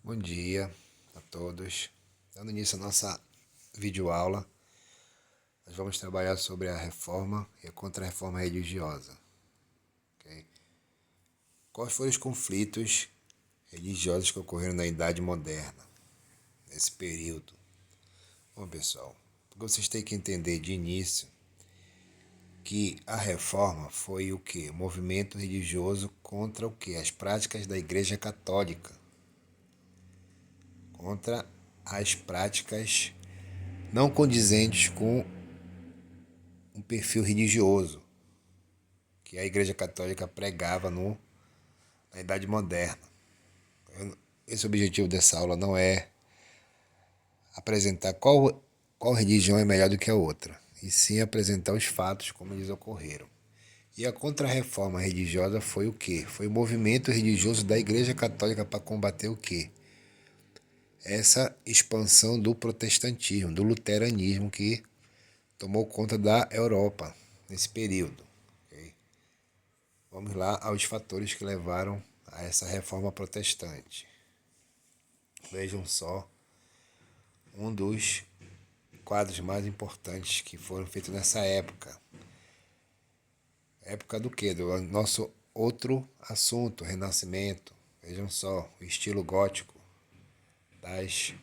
Bom dia a todos. Dando início à nossa videoaula, nós vamos trabalhar sobre a reforma e a contra-reforma religiosa. Ok? Quais foram os conflitos religiosos que ocorreram na Idade Moderna, nesse período? Bom, pessoal, porque vocês têm que entender de início que a reforma foi o quê? O movimento religioso contra o quê? As práticas da Igreja Católica. Contra as práticas não condizentes com um perfil religioso que a Igreja Católica pregava na Idade Moderna. Esse objetivo dessa aula não é apresentar qual religião é melhor do que a outra, e sim apresentar os fatos como eles ocorreram. E a contra-reforma religiosa foi o quê? Foi o movimento religioso da Igreja Católica para combater o quê? Essa expansão do protestantismo, do luteranismo que tomou conta da Europa nesse período. Okay? Vamos lá aos fatores que levaram a essa reforma protestante. Vejam só um dos quadros mais importantes que foram feitos nessa época. Época do quê? Do nosso outro assunto, Renascimento. Vejam só, o estilo gótico das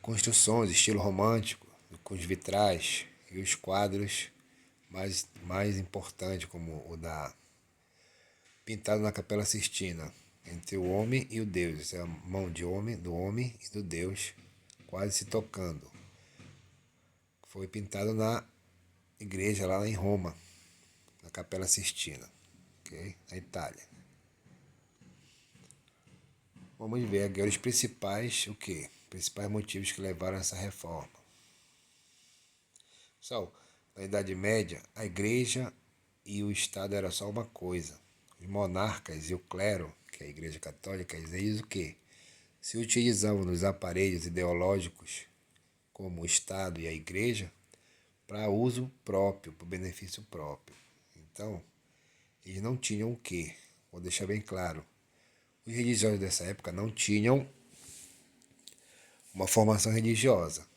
construções, estilo romântico, com os vitrais e os quadros mais importantes, como o da pintado na Capela Sistina, entre o homem e o Deus. Essa é a mão do homem e do Deus, quase se tocando. Foi pintado na igreja lá em Roma, na Capela Sistina, okay? Na Itália. Vamos ver agora os principais, principais motivos que levaram a essa reforma. Pessoal, na Idade Média, a igreja e o Estado era só uma coisa. Os monarcas e o clero, que é a Igreja Católica, eles o quê? Se utilizavam nos aparelhos ideológicos, como o Estado e a Igreja, para uso próprio, para benefício próprio. Então, eles não tinham o quê? Vou deixar bem claro. Os religiosos dessa época não tinham uma formação religiosa,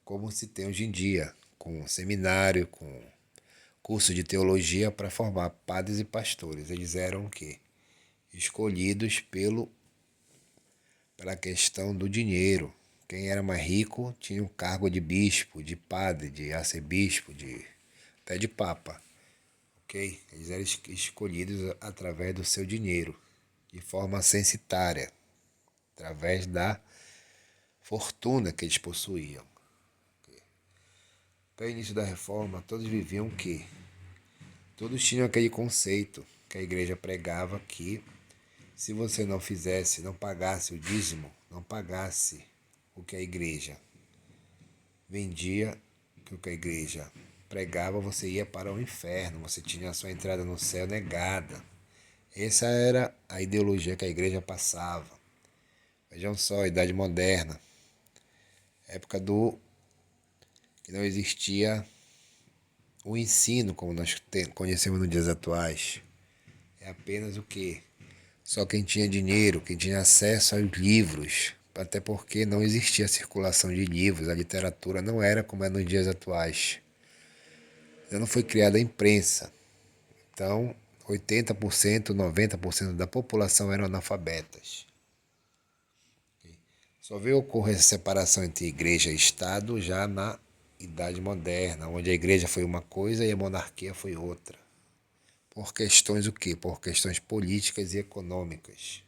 como se tem hoje em dia, com seminário, com curso de teologia para formar padres e pastores. Eles eram o quê? Escolhidos pela questão do dinheiro. Quem era mais rico tinha o cargo de bispo, de padre, de arcebispo, até de papa. Okay? Eles eram escolhidos através do seu dinheiro, de forma censitária, através da fortuna que eles possuíam. Okay? Até o início da reforma, todos viviam o quê? Todos tinham aquele conceito que a igreja pregava que se você não fizesse, não pagasse o dízimo, não pagasse o que a igreja vendia, o que a igreja pregava, você ia para o inferno, você tinha a sua entrada no céu negada. Essa era a ideologia que a igreja passava. Vejam só, a Idade Moderna, época que não existia o ensino como nós conhecemos nos dias atuais. É apenas o quê? Só quem tinha dinheiro, quem tinha acesso aos livros, até porque não existia circulação de livros, a literatura não era como é nos dias atuais. Ainda não foi criada a imprensa. Então, 80%, 90% da população eram analfabetas. Só veio ocorrer essa separação entre igreja e Estado já na Idade Moderna, onde a igreja foi uma coisa e a monarquia foi outra. Por questões o quê? Por questões políticas e econômicas.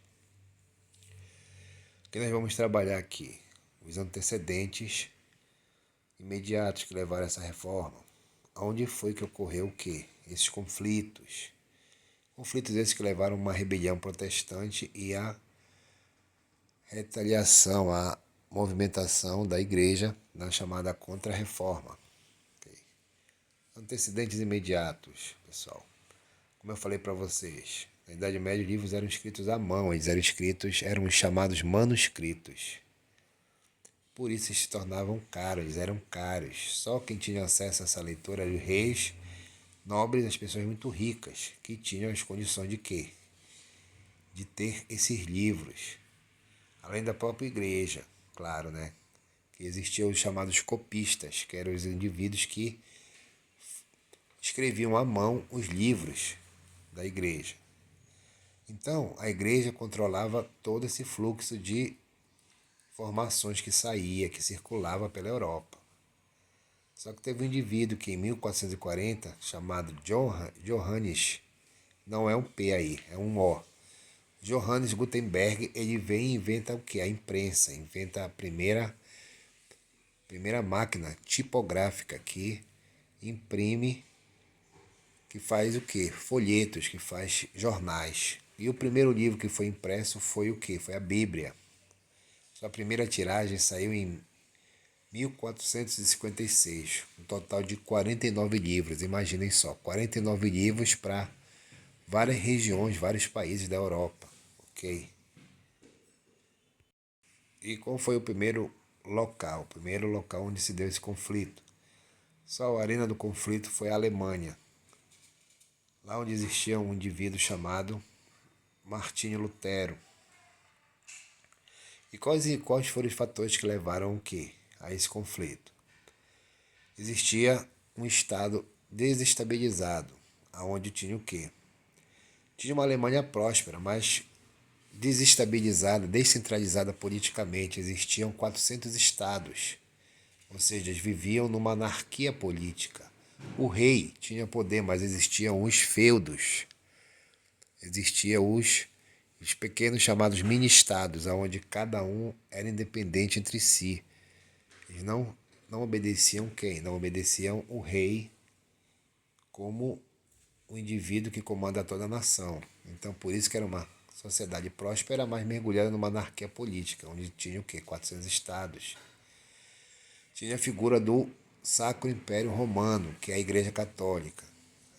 O que nós vamos trabalhar aqui? Os antecedentes imediatos que levaram a essa reforma. Onde foi que ocorreu o quê? Esses conflitos. Conflitos esses que levaram a uma rebelião protestante e a retaliação, a movimentação da igreja na chamada Contra-Reforma. Okay? Antecedentes imediatos, pessoal. Como eu falei para vocês, na Idade Média os livros eram escritos à mão, eram os chamados manuscritos. Por isso eles se tornavam caros, eles eram caros. Só quem tinha acesso a essa leitura eram os reis, nobres, as pessoas muito ricas, que tinham as condições de quê? De ter esses livros. além da própria igreja, claro, né? Que existiam os chamados copistas, que eram os indivíduos que escreviam à mão os livros da igreja. Então, a igreja controlava todo esse fluxo de informações que saía, que circulava pela Europa. Só que teve um indivíduo que em 1440, chamado Johannes, não é um P aí, é um O. Johannes Gutenberg, ele vem e inventa o que? A imprensa, inventa a primeira máquina tipográfica que imprime, que faz o que? Folhetos, que faz jornais. E o primeiro livro que foi impresso foi o que? Foi a Bíblia. Sua primeira tiragem saiu em 1456, um total de 49 livros. Imaginem só, 49 livros para várias regiões, vários países da Europa, ok? E qual foi o primeiro local onde se deu esse conflito? Só a arena do conflito foi a Alemanha, lá onde existia um indivíduo chamado Martinho Lutero. E quais foram os fatores que levaram o quê? A esse conflito? Existia um estado desestabilizado, aonde tinha o quê? Tinha uma Alemanha próspera, mas desestabilizada, descentralizada politicamente. Existiam 400 estados, ou seja, eles viviam numa anarquia política. O rei tinha poder, mas existiam os feudos, existiam os pequenos chamados mini-estados, onde cada um era independente entre si. Eles não obedeciam quem? Não obedeciam o rei como o indivíduo que comanda toda a nação. Então, por isso que era uma sociedade próspera, mas mergulhada numa anarquia política, onde tinha o quê? 400 estados. Tinha a figura do Sacro Império Romano, que é a Igreja Católica.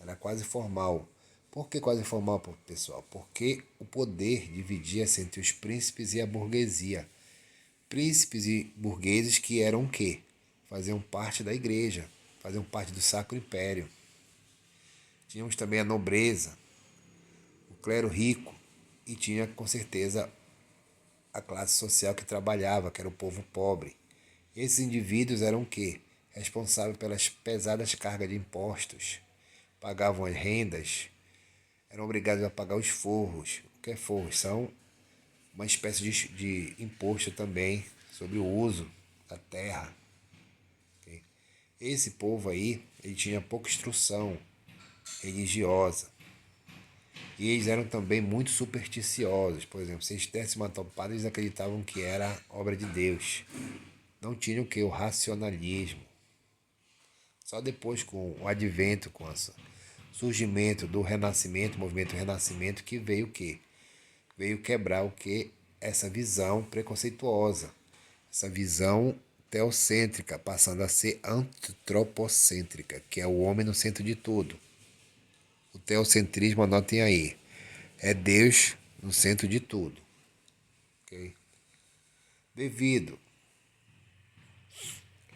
Era quase formal. Por que quase formal, pessoal? Porque o poder dividia-se entre os príncipes e a burguesia. Príncipes e burgueses que eram o quê? Faziam parte da igreja, faziam parte do Sacro Império. Tínhamos também a nobreza, o clero rico, e tinha com certeza a classe social que trabalhava, que era o povo pobre. Esses indivíduos eram o quê? Responsáveis pelas pesadas cargas de impostos, pagavam as rendas, eram obrigados a pagar os forros. O que é forros? São uma espécie de imposto também sobre o uso da terra. Okay? Esse povo aí, ele tinha pouca instrução religiosa. E eles eram também muito supersticiosos. Por exemplo, se eles dessem uma topada, eles acreditavam que era obra de Deus. Não tinham o que? O racionalismo. Só depois, com o advento, com o surgimento do Renascimento, o movimento Renascimento, que veio o quê? Veio quebrar o quê? Essa visão preconceituosa, essa visão teocêntrica, passando a ser antropocêntrica, que é o homem no centro de tudo. O teocentrismo, anotem aí, é Deus no centro de tudo. Okay? Devido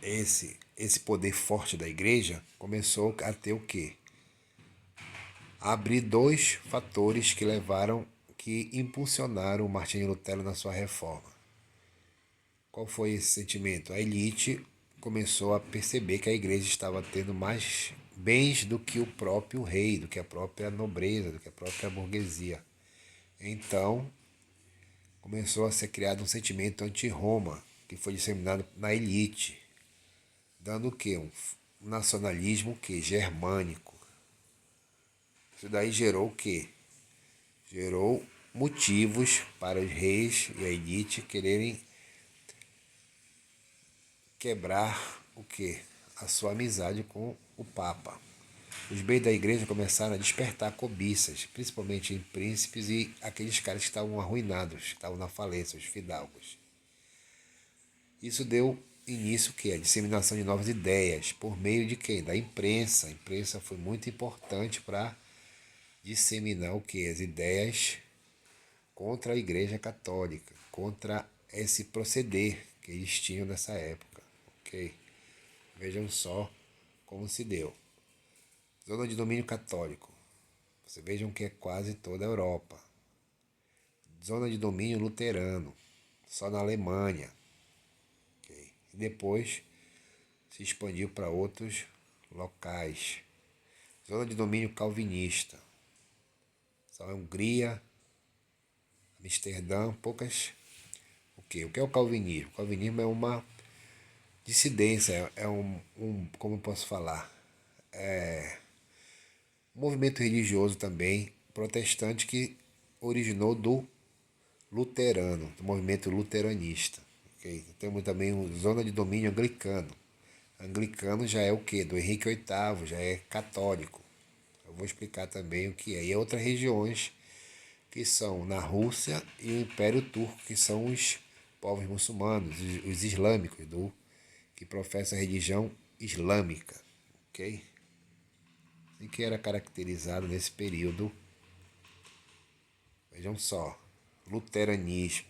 a esse poder forte da igreja, começou a ter o quê? Abrir dois fatores que impulsionaram o Martinho Lutero na sua reforma. Qual foi esse sentimento? A elite começou a perceber que a igreja estava tendo mais bens do que o próprio rei, do que a própria nobreza, do que a própria burguesia. Então, começou a ser criado um sentimento anti-Roma, que foi disseminado na elite, dando o quê? Um nacionalismo o quê? Germânico. Isso daí gerou o quê? Gerou motivos para os reis e a elite quererem quebrar o quê? A sua amizade com o Papa. Os bens da igreja começaram a despertar cobiças, principalmente em príncipes e aqueles caras que estavam arruinados, que estavam na falência, os fidalgos. Isso deu início o quê? A disseminação de novas ideias, por meio de quem? Da imprensa. A imprensa foi muito importante para disseminar o quê? As ideias contra a Igreja Católica, contra esse proceder que eles tinham nessa época. Ok? Vejam só como se deu. Zona de domínio católico. Vocês vejam que é quase toda a Europa. Zona de domínio luterano. só na Alemanha. Okay? E depois se expandiu para outros locais. Zona de domínio calvinista. Só a Hungria, Amsterdã, poucas. O que? O que é o calvinismo? O calvinismo é uma dissidência, é como eu posso falar, um movimento religioso também protestante que originou do luterano, do movimento luteranista. Okay? Temos também zona de domínio anglicano. Anglicano já é o que? Do Henrique VIII, já é católico. Eu vou explicar também o que é. E outras regiões que são na Rússia e o Império Turco, que são os povos muçulmanos, os islâmicos, que professam a religião islâmica. Ok? E que era caracterizado nesse período, vejam só, luteranismo.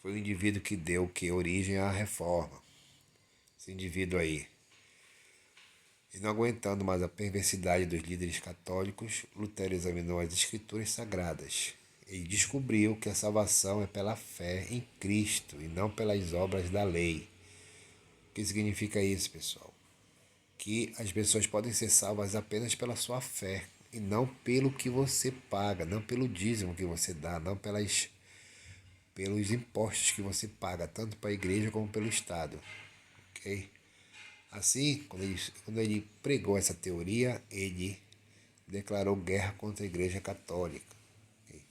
Foi o indivíduo que deu que origem à reforma. Esse indivíduo aí. E não aguentando mais a perversidade dos líderes católicos, Lutero examinou as escrituras sagradas. Ele descobriu que a salvação é pela fé em Cristo e não pelas obras da lei. O que significa isso, pessoal? Que as pessoas podem ser salvas apenas pela sua fé e não pelo que você paga, não pelo dízimo que você dá, não pelos impostos que você paga, tanto para a igreja como pelo Estado. Ok? Assim, quando ele pregou essa teoria, ele declarou guerra contra a Igreja Católica. Ok?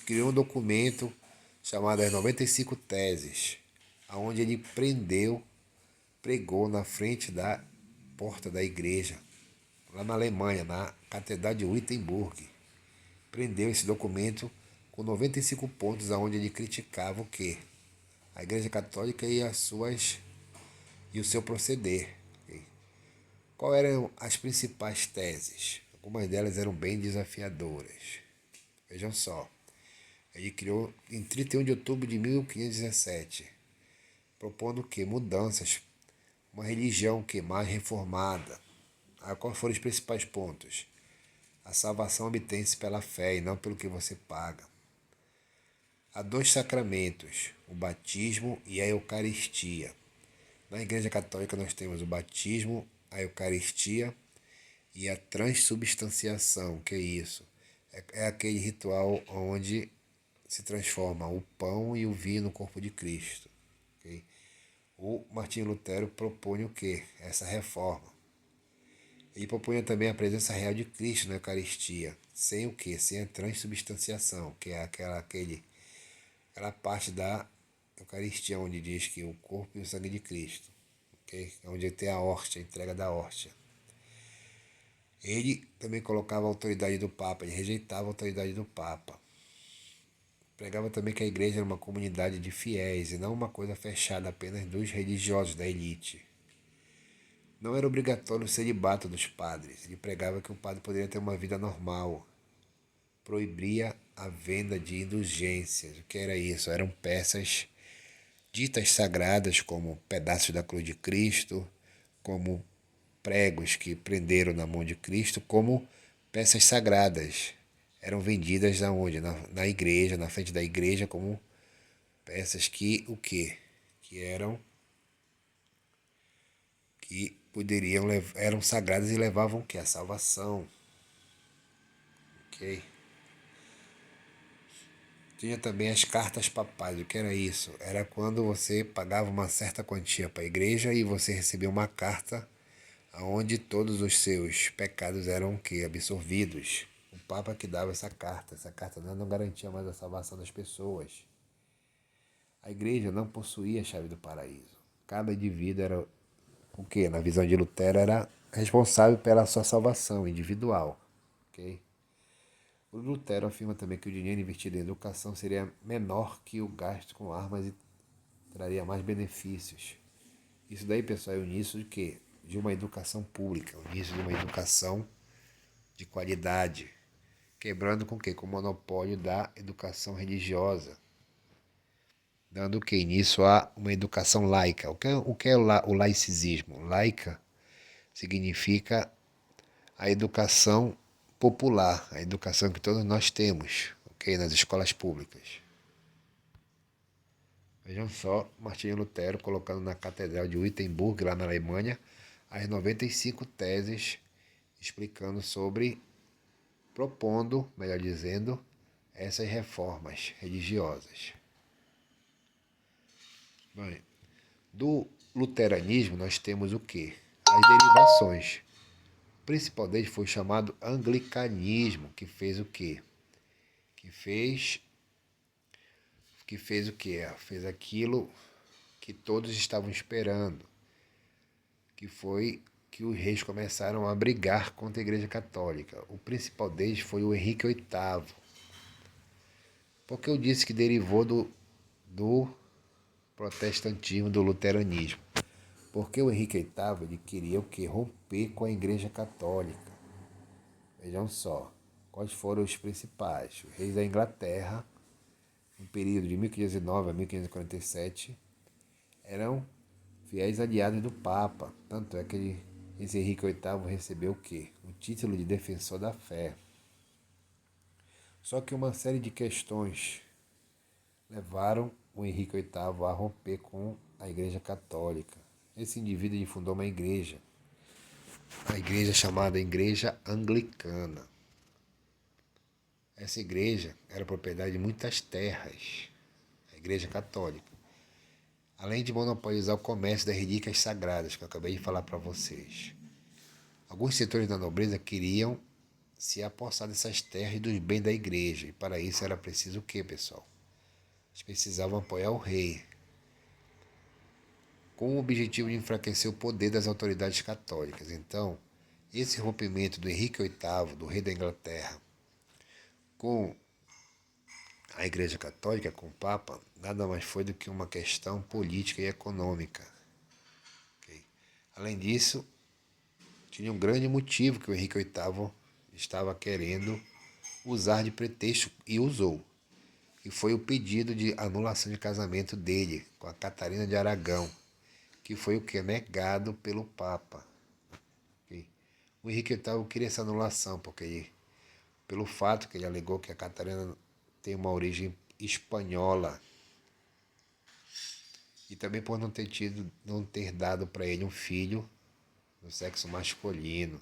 Criou um documento chamado as 95 Teses, onde ele pregou na frente da porta da igreja, lá na Alemanha, na Catedral de Wittenberg. Prendeu esse documento com 95 pontos, onde ele criticava o quê? A Igreja Católica e o seu proceder. Ok? Qual eram as principais teses? Algumas delas eram bem desafiadoras. Vejam só. Ele criou em 31 de outubro de 1517, propondo que mudanças, uma religião que mais reformada. Quais foram os principais pontos? A salvação obtém-se pela fé e não pelo que você paga. Há dois sacramentos, o batismo e a Eucaristia. Na Igreja Católica nós temos o batismo, a Eucaristia e a transubstanciação. Que é isso? É aquele ritual onde se transforma o pão e o vinho no corpo de Cristo. Okay? O Martinho Lutero propõe o quê? Essa reforma. Ele propunha também a presença real de Cristo na Eucaristia. Sem o quê? Sem a transubstanciação, que é aquela parte da Eucaristia onde diz que o corpo e o sangue de Cristo. Okay? Onde tem a hóstia, a entrega da hóstia. Ele também colocava a autoridade do Papa, ele rejeitava a autoridade do Papa. Pregava também que a igreja era uma comunidade de fiéis e não uma coisa fechada apenas dos religiosos, da elite. Não era obrigatório o celibato dos padres. Ele pregava que o padre poderia ter uma vida normal. Proibia a venda de indulgências. O que era isso? Eram peças ditas sagradas, como pedaços da cruz de Cristo, como pregos que prenderam na mão de Cristo, como peças sagradas. Eram vendidas aonde? Na igreja, na frente da igreja, como peças que o quê? Que poderiam eram sagradas e levavam o quê? A salvação. Ok? Tinha também as cartas papais. O que era isso? Era quando você pagava uma certa quantia para a igreja e você recebia uma carta onde todos os seus pecados eram o quê? Absorvidos. O Papa que dava essa carta. Essa carta não garantia mais a salvação das pessoas. A igreja não possuía a chave do paraíso. Cada indivíduo era o que, na visão de Lutero, era responsável pela sua salvação individual. Okay? O Lutero afirma também que o dinheiro investido em educação seria menor que o gasto com armas e traria mais benefícios. Isso daí, pessoal, é o início de quê? De uma educação pública, o início de uma educação de qualidade, quebrando com o quê? Com o monopólio da educação religiosa, dando o que? Início a uma educação laica. O que é o laicismo? Laica significa a educação popular, a educação que todos nós temos, ok? Nas escolas públicas. Vejam só, Martinho Lutero colocando na Catedral de Wittenberg, lá na Alemanha, as 95 teses explicando sobre, propondo, melhor dizendo, essas reformas religiosas. Bem, do luteranismo nós temos o quê? As derivações. O principal deles foi chamado anglicanismo, que fez o quê? Que fez o quê? Fez aquilo que todos estavam esperando, que foi que os reis começaram a brigar contra a Igreja Católica. O principal deles foi o Henrique VIII. Porque eu disse que derivou do protestantismo, do luteranismo. Porque o Henrique VIII ele queria o quê? Romper com a Igreja Católica. Vejam só, quais foram os principais? Os reis da Inglaterra, no período de 1509 a 1547, eram fiéis aliados do Papa. Tanto é que esse Henrique VIII recebeu o quê? O título de defensor da fé. Só que uma série de questões levaram o Henrique VIII a romper com a Igreja Católica. Esse indivíduo fundou uma igreja, a igreja chamada Igreja Anglicana. Essa igreja era propriedade de muitas terras, a Igreja Católica, além de monopolizar o comércio das relíquias sagradas, que eu acabei de falar para vocês. Alguns setores da nobreza queriam se apossar dessas terras e dos bens da igreja, e para isso era preciso o quê, pessoal? Eles precisavam apoiar o rei, com o objetivo de enfraquecer o poder das autoridades católicas. Então, esse rompimento do Henrique VIII, do rei da Inglaterra, com a Igreja Católica, com o Papa, nada mais foi do que uma questão política e econômica. Okay? Além disso, tinha um grande motivo que o Henrique VIII estava querendo usar de pretexto e usou. E foi o pedido de anulação de casamento dele com a Catarina de Aragão, que foi o que? Negado pelo Papa. Okay? O Henrique VIII queria essa anulação, porque pelo fato que ele alegou que a Catarina tem uma origem espanhola e também por não ter dado para ele um filho do sexo masculino.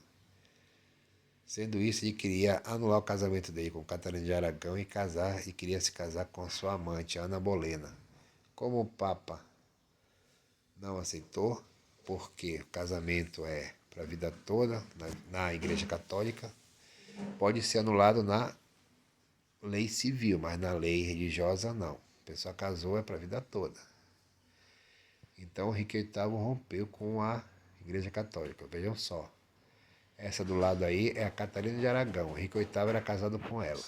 Sendo isso, ele queria anular o casamento dele com Catarina de Aragão e queria se casar com a sua amante, Ana Bolena. Como o Papa não aceitou, porque o casamento é para a vida toda na Igreja Católica, pode ser anulado na lei civil, mas na lei religiosa não. A pessoa casou é para a vida toda. Então, Henrique VIII rompeu com a Igreja Católica. Vejam só. Essa do lado aí é a Catarina de Aragão. Henrique VIII era casado com ela.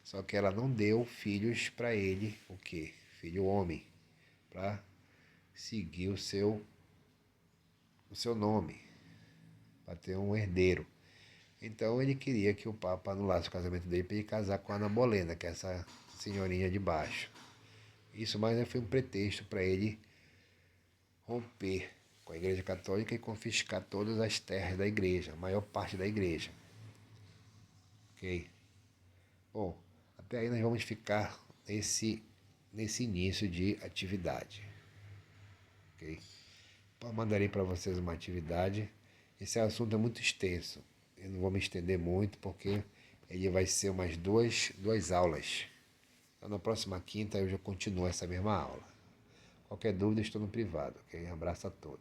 Só que ela não deu filhos para ele, o quê? Filho homem, para seguir o seu nome, para ter um herdeiro. Então ele queria que o Papa anulasse o casamento dele para ele casar com a Ana Bolena, que é essa senhorinha de baixo. Isso mais foi um pretexto para ele romper com a Igreja Católica e confiscar todas as terras da igreja, a maior parte da igreja. Ok? Bom, até aí nós vamos ficar nesse início de atividade. Ok? Eu mandarei para vocês uma atividade. Esse assunto é muito extenso. Eu não vou me estender muito porque ele vai ser umas duas aulas. Então, na próxima quinta eu já continuo essa mesma aula. Qualquer dúvida, estou no privado. Ok? Um abraço a todos.